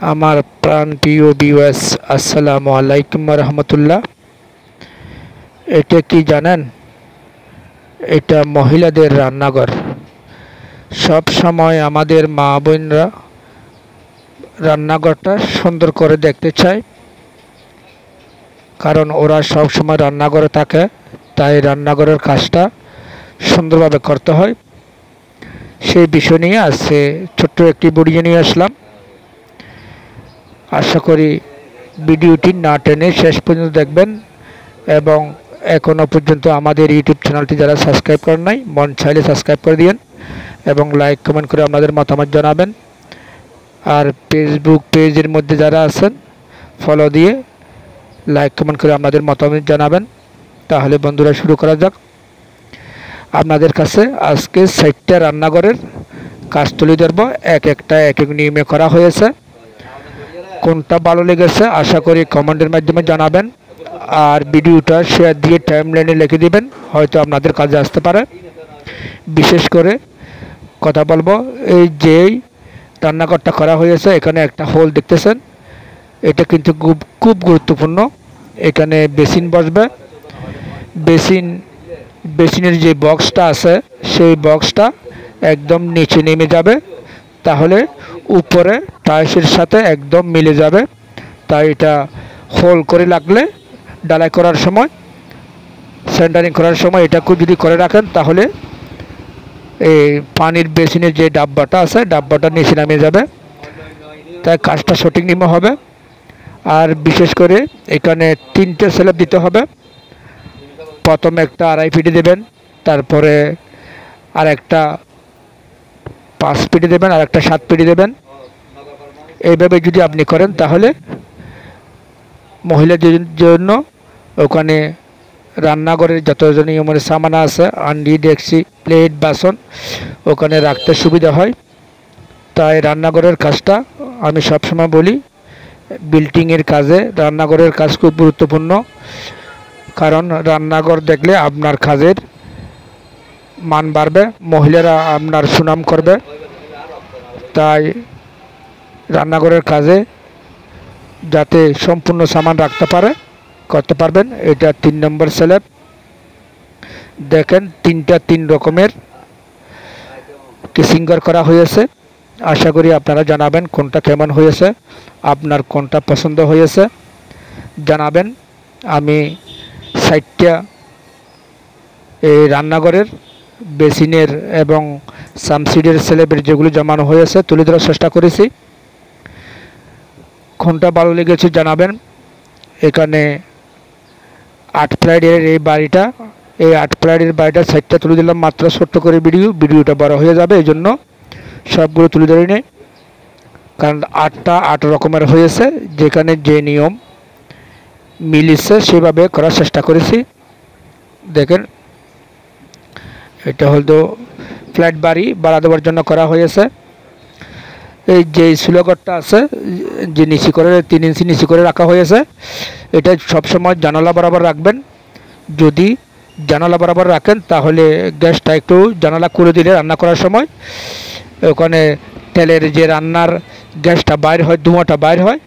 আমার প্রাণপ্রিয় ভিউয়ার্স, আসসালামু আলাইকুম রহমতুল্লাহ। এটা কি জানেন? এটা মহিলাদের রান্নাঘর। সব সময় আমাদের মা বোনরা রান্নাঘরটা সুন্দর করে দেখতে চায়, কারণ ওরা সব সময় রান্নাঘরে থাকে, তাই রান্নাঘরের কাজটা সুন্দরভাবে করতে হয়। সেই বিষয় নিয়ে আজকে ছোট্ট একটি ভিডিও নিয়ে আসলাম। আশা করি ভিডিওটি না টেনে শেষ পর্যন্ত দেখবেন এবং এখনও পর্যন্ত আমাদের ইউটিউব চ্যানেলটি যারা সাবস্ক্রাইব করেন নাই, মন চাইলে সাবস্ক্রাইব করে দিন এবং লাইক কমেন্ট করে আপনাদের মতামত জানাবেন। আর ফেসবুক পেজের মধ্যে যারা আছেন, ফলো দিয়ে লাইক কমেন্ট করে আপনাদের মতামত জানাবেন। তাহলে বন্ধুরা, শুরু করা যাক। আপনাদের কাছে আজকে ৬০টা রান্নাঘরের কাজ তুলে ধরব। এক একটা এক এক নিয়মে করা হয়েছে। কোনটা ভালো লেগেছে আশা করি কমেন্টের মাধ্যমে জানাবেন, আর ভিডিওটা শেয়ার দিয়ে টাইমলাইনে লিখে দিবেন, হয়তো আপনাদের কাজে আসতে পারে। বিশেষ করে কথা বলবো, এই যেই রান্নাঘরটা করা হয়েছে, এখানে একটা হোল দেখতেছেন, এটা কিন্তু খুব গুরুত্বপূর্ণ। এখানে বেসিন বসবে। বেসিনের যে বক্সটা আছে, সেই বক্সটা একদম নিচে নেমে যাবে, তাহলে উপরে টাইলসের সাথে একদম মিলে যাবে। তাই এটা হোল করে লাগলে ডালাই করার সময়, সেন্টারিং করার সময় এটা যদি করে রাখেন, তাহলে এই পানির বেসিনের যে ডাব্বাটা আছে, ডাব্বাটা নিচে নামে যাবে, তাই কাজটা সঠিক নিয়মে হবে। আর বিশেষ করে এখানে 3টে স্ল্যাব দিতে হবে। প্রথমে একটা 2.5 ফিটে দেবেন, তারপরে আর একটা 5 ফিটে দেবেন, আর একটা 7 ফিটে দেবেন। এইভাবে যদি আপনি করেন, তাহলে মহিলাদের জন্য ওখানে রান্নাঘরের যত নিয়মের সামান আছে, হাঁড়ি, ডেকচি, প্লেট, বাসন ওখানে রাখতে সুবিধা হয়। তাই রান্নাঘরের কাজটা আমি সবসময় বলি, বিল্ডিংয়ের কাজে রান্নাঘরের কাজ খুব গুরুত্বপূর্ণ। কারণ রান্নাঘর দেখলে আপনার কাজের মান বাড়বে, মহিলারা আপনার সুনাম করবে। তাই রান্নাঘরের কাজে যাতে সম্পূর্ণ সামান রাখতে করতে পারবেন। এটা 3 নম্বর স্ল্যাব। দেখেন 3টা 3 রকমের কিসিঙ্গার করা হয়েছে। আশা করি আপনারা জানাবেন কোনটা কেমন হয়েছে, আপনার কোনটা পছন্দ হয়েছে জানাবেন। আমি 60টা এই রান্নাঘরের বেসিনের এবং সামসিডের স্ল্যাবের যেগুলো জমানো হয়েছে তুলে ধরার চেষ্টা করেছি। কোনটা ভালো লেগেছে জানাবেন। এখানে 8 ফ্লাইটের এই বাড়িটা, এই 8 ফ্লাইটের বাড়িটা 60টা তুলে দিলাম মাত্র ছোট্ট করে ভিডিওটা বড় হয়ে যাবে, এই জন্য সবগুলো তুলে ধরে নেই। কারণ 8টা 8 রকমের হয়েছে, যেখানে যে নিয়ম মিলিছে সেভাবে করার চেষ্টা করেছি। দেখেন, এটা হয়তো ফ্ল্যাট বাড়ি ভাড়া দেওয়ার জন্য করা হয়েছে। এই যে সুলঘরটা আছে, যে নিচে করে 3 ইঞ্চি নিচে করে রাখা হয়েছে, এটা সবসময় জানালা বরাবর রাখবেন। যদি জানালা বরাবর রাখেন, তাহলে গ্যাসটা একটু জানালা করে দিলে রান্না করার সময় ওখানে তেলের যে রান্নার গ্যাসটা বাইর হয়, ধোঁয়াটা বাইর হয়,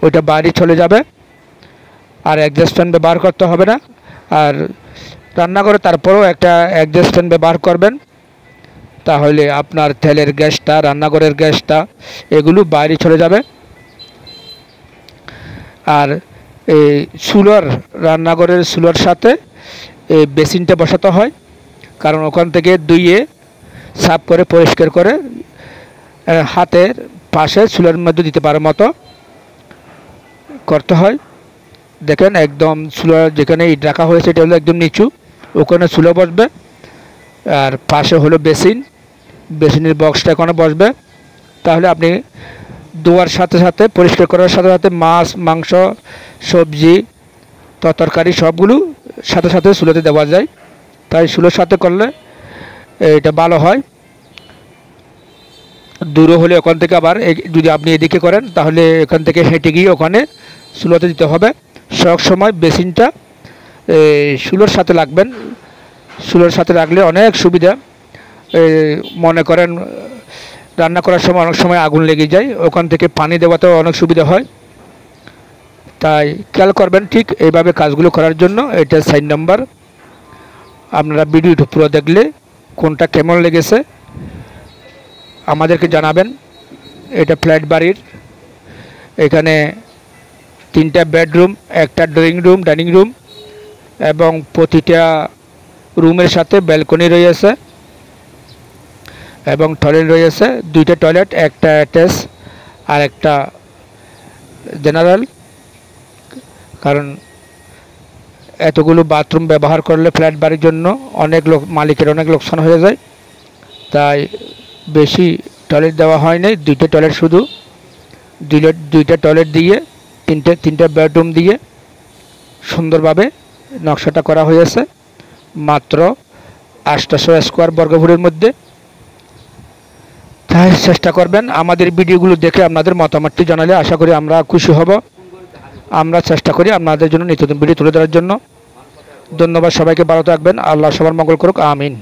ওইটা বাইরে চলে যাবে। আর অ্যাডজাস্ট ফ্যান ব্যবহার করতে হবে না। আর রান্নাঘরে তারপরেও একটা অ্যাডজাস্ট ফ্যান ব্যবহার করবেন, তাহলে আপনার তেলের গ্যাসটা, রান্নাঘরের গ্যাসটা এগুলো বাইরে চলে যাবে। আর এই রান্নাঘরের চুলার সাথে এই বেসিনটা বসাতে হয়, কারণ ওখান থেকে ধুয়ে সাফ করে পরিষ্কার করে হাতের পাশে চুলার মধ্যে দিতে পারার মতো করতে হয়। দেখেন, একদম চুলা যেখানে ইট রাখা হয়েছে, এটা হলো একদম নিচু, ওখানে চুলা বসবে। আর পাশে হলো বেসিনের বক্সটা এখানে বসবে। তাহলে আপনি ধোয়ার সাথে সাথে, পরিষ্কার করার সাথে সাথে মাছ, মাংস, সবজি, তরকারি সবগুলো সাথে সাথে চুলাতে দেওয়া যায়। তাই চুলোর সাথে করলে এটা ভালো হয়। দূরে হলে ওখান থেকে আবার যদি আপনি এদিকে করেন, তাহলে এখান থেকে হেঁটে গিয়ে ওখানে চুলাতে দিতে হবে। সব সময় বেসিনটা চুলোর সাথে রাখবেন। চুলোর সাথে রাখলে অনেক সুবিধা। মনে করেন রান্না করার সময় অনেক সময় আগুন লেগে যায়, ওখান থেকে পানি দেওয়াতেও অনেক সুবিধা হয়। তাই খেয়াল করবেন ঠিক এইভাবে কাজগুলো করার জন্য। এটা 4 নম্বর। আপনারা ভিডিওটা পুরো দেখলে কোনটা কেমন লেগেছে আমাদেরকে জানাবেন। এটা ফ্ল্যাট বাড়ির, এখানে 3টা বেডরুম, একটা ড্রয়িং রুম, ডাইনিং রুম এবং প্রতিটা রুমের সাথে ব্যালকনি রয়েছে এবং টয়লেট রয়েছে। 2টা টয়লেট, একটা অ্যাটাচ আর একটা জেনারেল। কারণ এতগুলো বাথরুম ব্যবহার করলে ফ্ল্যাট বাড়ির জন্য মালিকের অনেক লোকসান হয়ে যায়, তাই বেশি টয়লেট দেওয়া হয় নাই। 2টা টয়লেট শুধু, 2টা টয়লেট দিয়ে 3টা বেডরুম দিয়ে সুন্দরভাবে নকশাটা করা হয়েছে মাত্র 800 স্কোয়ার বর্গফুটের মধ্যে। তাই চেষ্টা করবেন আমাদের ভিডিওগুলো দেখে আপনাদের মতামতটি জানালে আশা করি আমরা খুশি হব। আমরা চেষ্টা করি আপনাদের জন্য নিত্যদিন ভিডিও তুলে ধরার জন্য। ধন্যবাদ সবাইকে, ভালো থাকবেন। আল্লাহ সবার মঙ্গল করুক, আমিন।